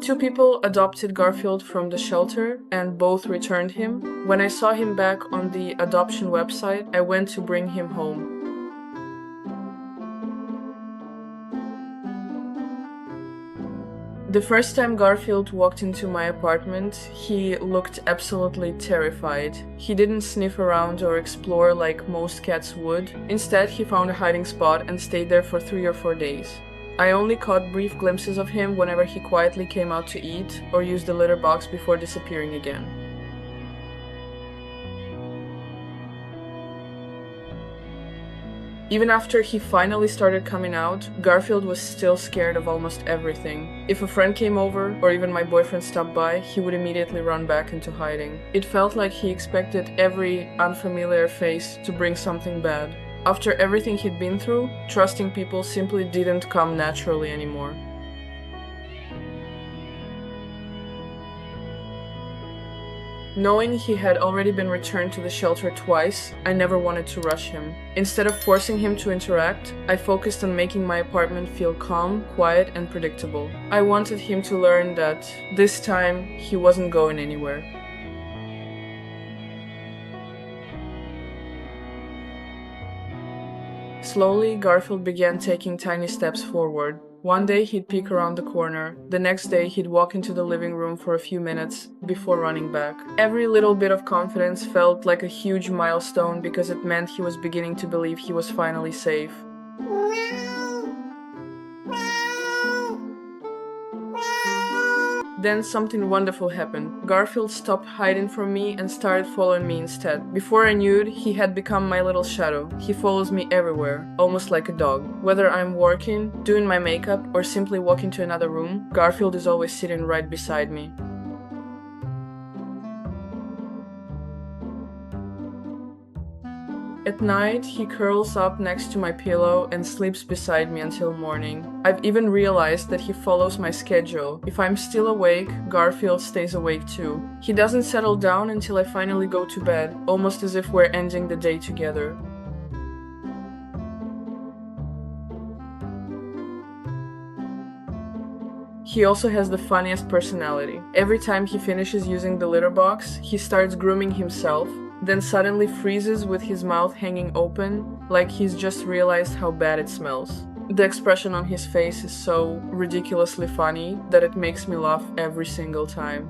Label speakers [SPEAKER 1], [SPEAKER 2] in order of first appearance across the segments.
[SPEAKER 1] Two people adopted Garfield from the shelter and both returned him. When I saw him back on the adoption website, I went to bring him home. The first time Garfield walked into my apartment, he looked absolutely terrified. He didn't sniff around or explore like most cats would. Instead, he found a hiding spot and stayed there for 3 or 4 days. I only caught brief glimpses of him whenever he quietly came out to eat or used the litter box before disappearing again. Even after he finally started coming out, Garfield was still scared of almost everything. If a friend came over, or even my boyfriend stopped by, he would immediately run back into hiding. It felt like he expected every unfamiliar face to bring something bad. After everything he'd been through, trusting people simply didn't come naturally anymore. Knowing he had already been returned to the shelter twice, I never wanted to rush him. Instead of forcing him to interact, I focused on making my apartment feel calm, quiet, and predictable. I wanted him to learn that this time he wasn't going anywhere. Slowly, Garfield began taking tiny steps forward. One day he'd peek around the corner, the next day he'd walk into the living room for a few minutes before running back. Every little bit of confidence felt like a huge milestone because it meant he was beginning to believe he was finally safe. Then something wonderful happened. Garfield stopped hiding from me and started following me instead. Before I knew it, he had become my little shadow. He follows me everywhere, almost like a dog. Whether I'm working, doing my makeup, or simply walking to another room, Garfield is always sitting right beside me. At night, he curls up next to my pillow and sleeps beside me until morning. I've even realized that he follows my schedule. If I'm still awake, Garfield stays awake too. He doesn't settle down until I finally go to bed, almost as if we're ending the day together. He also has the funniest personality. Every time he finishes using the litter box, he starts grooming himself, then suddenly freezes with his mouth hanging open, like he's just realized how bad it smells. The expression on his face is so ridiculously funny that it makes me laugh every single time.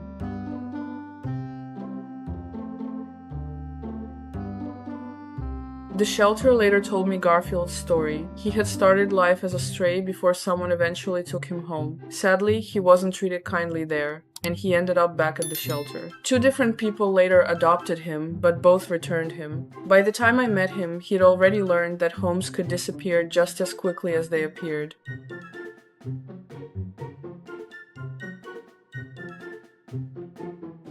[SPEAKER 1] The shelter later told me Garfield's story. He had started life as a stray before someone eventually took him home. Sadly, he wasn't treated kindly there, and he ended up back at the shelter. 2 different people later adopted him, but both returned him. By the time I met him, he'd already learned that homes could disappear just as quickly as they appeared.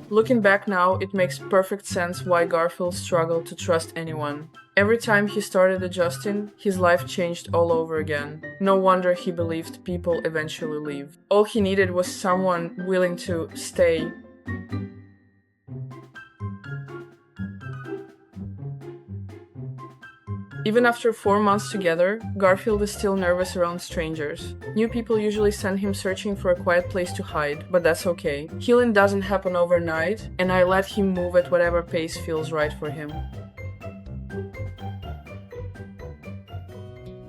[SPEAKER 1] Looking back now, it makes perfect sense why Garfield struggled to trust anyone. Every time he started adjusting, his life changed all over again. No wonder he believed people eventually leave. All he needed was someone willing to stay. Even after 4 months together, Garfield is still nervous around strangers. New people usually send him searching for a quiet place to hide, but that's okay. Healing doesn't happen overnight, and I let him move at whatever pace feels right for him.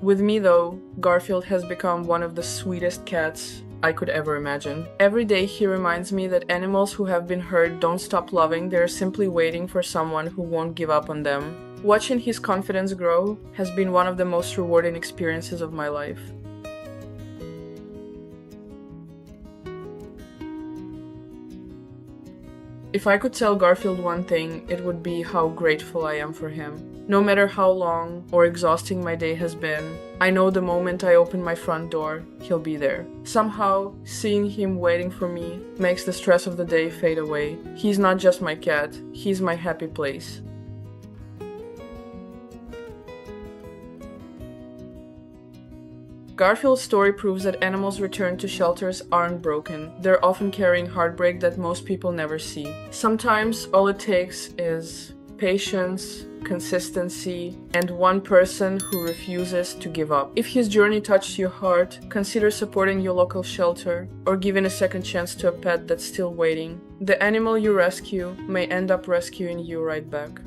[SPEAKER 1] With me though, Garfield has become one of the sweetest cats I could ever imagine. Every day he reminds me that animals who have been hurt don't stop loving, they're simply waiting for someone who won't give up on them. Watching his confidence grow has been one of the most rewarding experiences of my life. If I could tell Garfield one thing, it would be how grateful I am for him. No matter how long or exhausting my day has been, I know the moment I open my front door, he'll be there. Somehow, seeing him waiting for me makes the stress of the day fade away. He's not just my cat, he's my happy place. Garfield's story proves that animals returned to shelters aren't broken. They're often carrying heartbreak that most people never see. Sometimes all it takes is patience, consistency, and one person who refuses to give up. If his journey touched your heart, consider supporting your local shelter or giving a second chance to a pet that's still waiting. The animal you rescue may end up rescuing you right back.